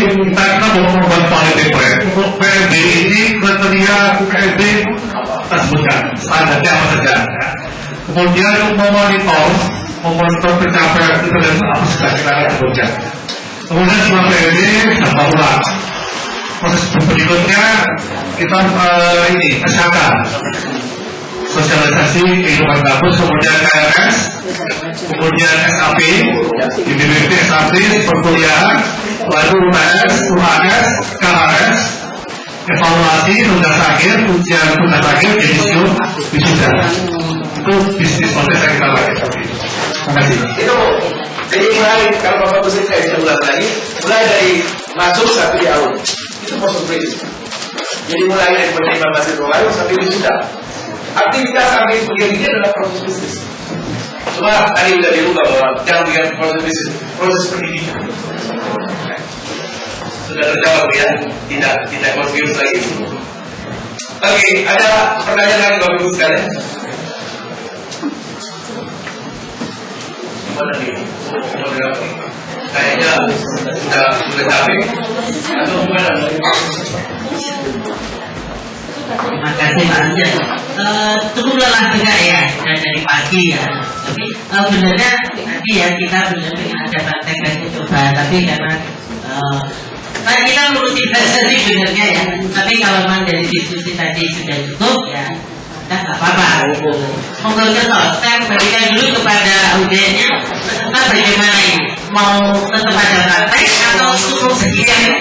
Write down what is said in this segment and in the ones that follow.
kita mau membuat politik untuk PLB ini kriteria PLB kita sebutkan standarnya apa saja. Kemudian memonitor pencapaian itu dan apa sudah kita akan sebutkan. Kemudian setelah PLB dampak ulang. Proses berikutnya kita SKK, sosialisasi kehidupan kampus, kemudian KRS, kemudian SAP, IDBP, SAP, perkuliahan, lalu UTS, UHS, KHS, evaluasi tugas akhir, ujian tugas akhir, edisium, wisuda. Itu bisnis model yang kita lakukan. Terima kasih. Itu jadi mulai kalau Bapak Gusip saya bisa ulang lagi, mulai dari masuk sampai di awal. Itu proses bisnis. Jadi mulai dari menerima mahasiswa baru sampai wisuda. Aktivitas sampai kuliah ini adalah proses bisnis. Cuma tadi sudah dirubah bahwa jangan bikin proses bisnis, proses pendidikan. Sudah terjawab ya, tidak confuse lagi. Oke, ada pertanyaan lagi Bapak Ibu sekalian? Mana nih? Kayaknya sudah capek atau gimana? Terima kasih Pak Anjar. Cukup lelah juga ya dari pagi ya. Tapi sebenarnya tadi ya kita benar-benar ada praktek lagi coba. Tapi karena kita ngurusin bahasa sih sebenarnya ya. Tapi kalau memang dari diskusi tadi sudah cukup ya, nggak apa-apa. Monggo contoh, saya berikan dulu kepada audiennya tentang bagaimana ini. Mau tetap ada praktek atau cukup sekian?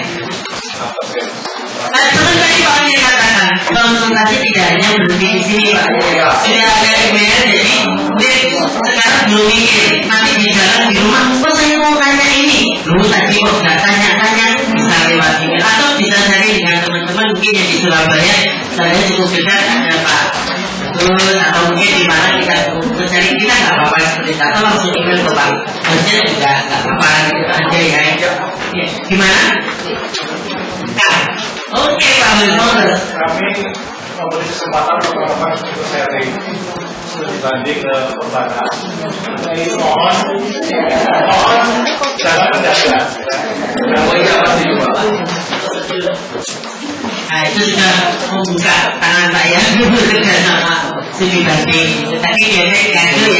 Seperti tadi Pak Andi katakan, konsultasi tidak hanya berhenti di sini Pak. Sudah ada email, jadi mungkin sekarang belum mikir, nanti di jalan di rumah, kok saya mau tanya ini? Dulu tadi kok nggak tanya-tanya, bisa lewat email atau bisa cari dengan teman-teman mungkin yang di Surabaya, saya cukup dekat ada Pak Betul, atau mungkin di mana kita mencari kita nggak apa-apa seperti itu, atau langsung email ke Pak Bosnya juga nggak apa-apa gitu aja ya. Gimana? Nah, oke Pak Wilmon. Kami memberi kesempatan teman-teman untuk sharing studi banding ke perbankan. Jadi mohon jangan menjaga. Namanya masih juga Pak. Nah itu sudah membuka tangan Pak ya bekerja sama studi banding. Tapi biasanya itu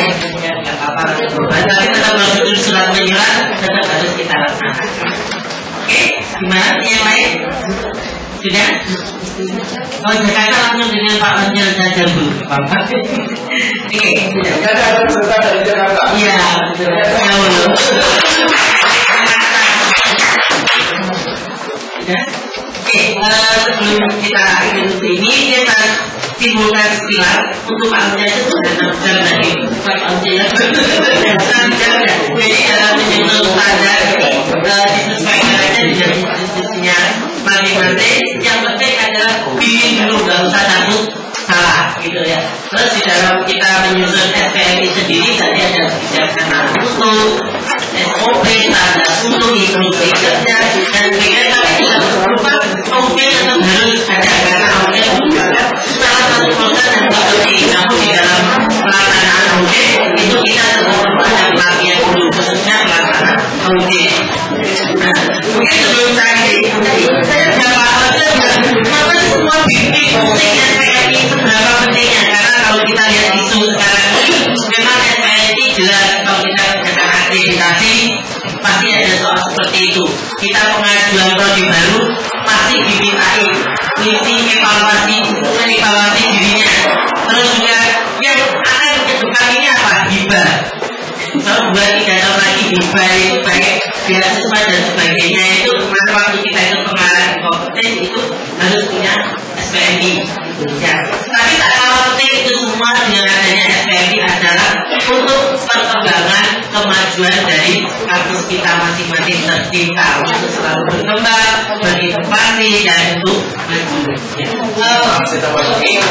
ya nggak apa-apa. Tapi tetap harus surat menyurat tetap harus kita laksanakan. Oke, gimana yang lain? Sudah? Oh, Jakarta langsung dengan Pak Anjar saja Bu. Bapak. Oke, sudah. Ada peserta dari Jakarta. Iya, betul. Ya belum. Sudah? Oke, sebelum kita ikuti ini kita simpulkan sekilas untuk Pak Anjar itu sudah 6 jam tadi. Pak Anjar 6 jam. Jadi dalam menyusun standar disesuaikan aja dengan institusinya masing-masing. Yang penting adalah pilih dulu, nggak usah takut salah gitu ya. Terus di dalam kita menyusun SPMI sendiri tadi ada kebijaksanaan untuk SOP, standar untuk inklusi kerja dan sebagainya. Tapi tidak lupa mungkin tetap harus ada karena mungkin salah satu program yang seperti namun di dalam pelaksanaan mungkin itu kita tetap perlu ada pelatihan dulu khususnya pelaksanaan mungkin. Nah, mungkin sebelum saya dapat kenapa semua bikin pentingnya SPMI seberapa pentingnya, karena kalau kita lihat isu sekarang ini memang SPMI jelas kalau kita tentang akreditasi pasti ada soal seperti itu. Kita pengajuan prodi baru pasti dimintai misi evaluasi dirinya. Terus juga yang akan ke depan ini apa? Hibah. Kalau 2-3 tahun lagi hibah itu baik beasiswa dan sebagainya itu kemarin waktu kita itu pengarah di kompetisi itu harus punya SPMI ya. Tapi tak kalah penting itu semua dengan adanya SPMI adalah untuk perkembangan kemajuan dari kampus kita masing-masing tercinta untuk selalu berkembang, berinovasi dan untuk maju ya.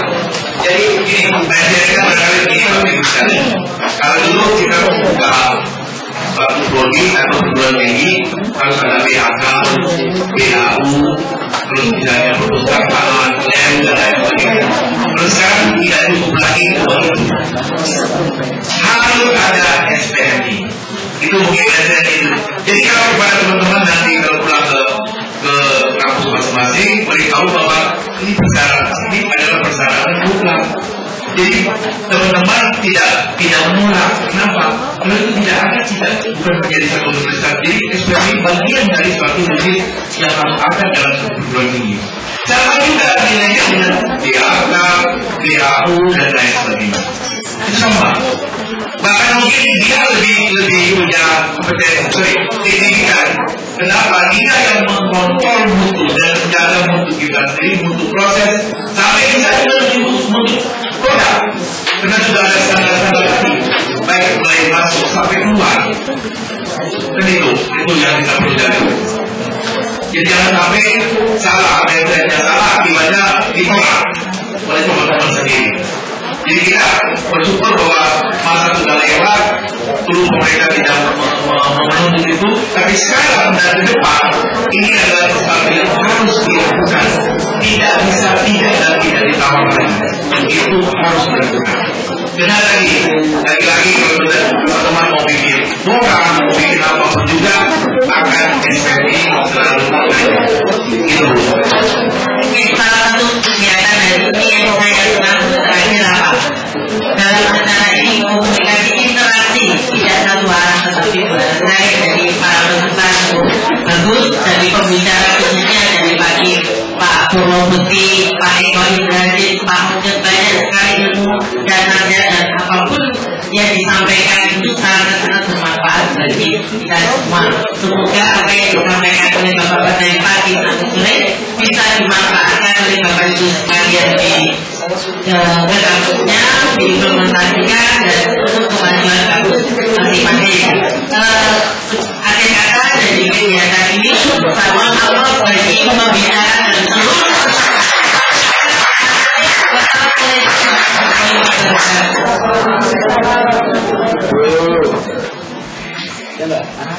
Jadi begini, belajarnya barangkali begini. Kalau dulu kita membuka suatu prodi atau perguruan tinggi harus ada BHK, BHU, terus misalnya perpustakaan, lem dan lain sebagainya. Terus sekarang tidak cukup lagi harus ada SPMI. Itu mungkin belajar itu. Jadi kalau kepada teman-teman nanti kalau pulang ke ini adalah persyaratan mutlak. Jadi teman-teman tidak menolak. Kenapa? Kalau itu bukan menjadi satu universitas. Jadi SPM ini bagian dari suatu unit yang harus ada dalam perguruan tinggi. Sama juga nilainya dengan DAK, DAU dan lain sebagainya. Itu sama. Bahkan mungkin dia lebih punya signifikan. Kenapa? Dia yang mengkontrol mutu dan menjaga mutu kita. Jadi mutu proses sampai kita mutu produk. Karena sudah ada standar-standar tadi, baik mulai masuk sampai keluar. Dan itu yang kita perlu jaga. Jadi jangan sampai salah, ada salah akibatnya ditolak oleh teman-teman sendiri. Jadi kita bersyukur bahwa masa sudah lewat, dulu pemerintah tidak menuntut itu, tapi sekarang dan ke depan ini adalah sesuatu yang harus dilakukan. Tidak bisa tidak dan tidak ditawar lagi. Itu harus dilakukan. Karena lagi-lagi kalau teman-teman mau bikin program, mau bikin apapun juga akan SPMI selalu ada. Itu. Salah satu kegiatan dari ini yang saya lakukan terakhir apa? Dalam acara ini komunikasi interaksi tidak satu arah tetapi berantai dari para peserta bagus, dari pembicara khususnya dari bagi Pak Purwo Putih, Pak Eko Indrajit, Pak Mujib, banyak sekali ilmu dan nasihat dan apapun yang disampaikan itu sangat-sangat bermanfaat bagi kita semua. Semoga apa yang disampaikan oleh Bapak dari pagi sampai sore bisa dimanfaatkan oleh Bapak Ibu sekalian di kampusnya, diimplementasikan dan untuk kemajuan kampus masing-masing. Akhir kata dari kegiatan ini sama Allah bagi pembicara dan seluruh Wassalamualaikum warahmatullahi wabarakatuh.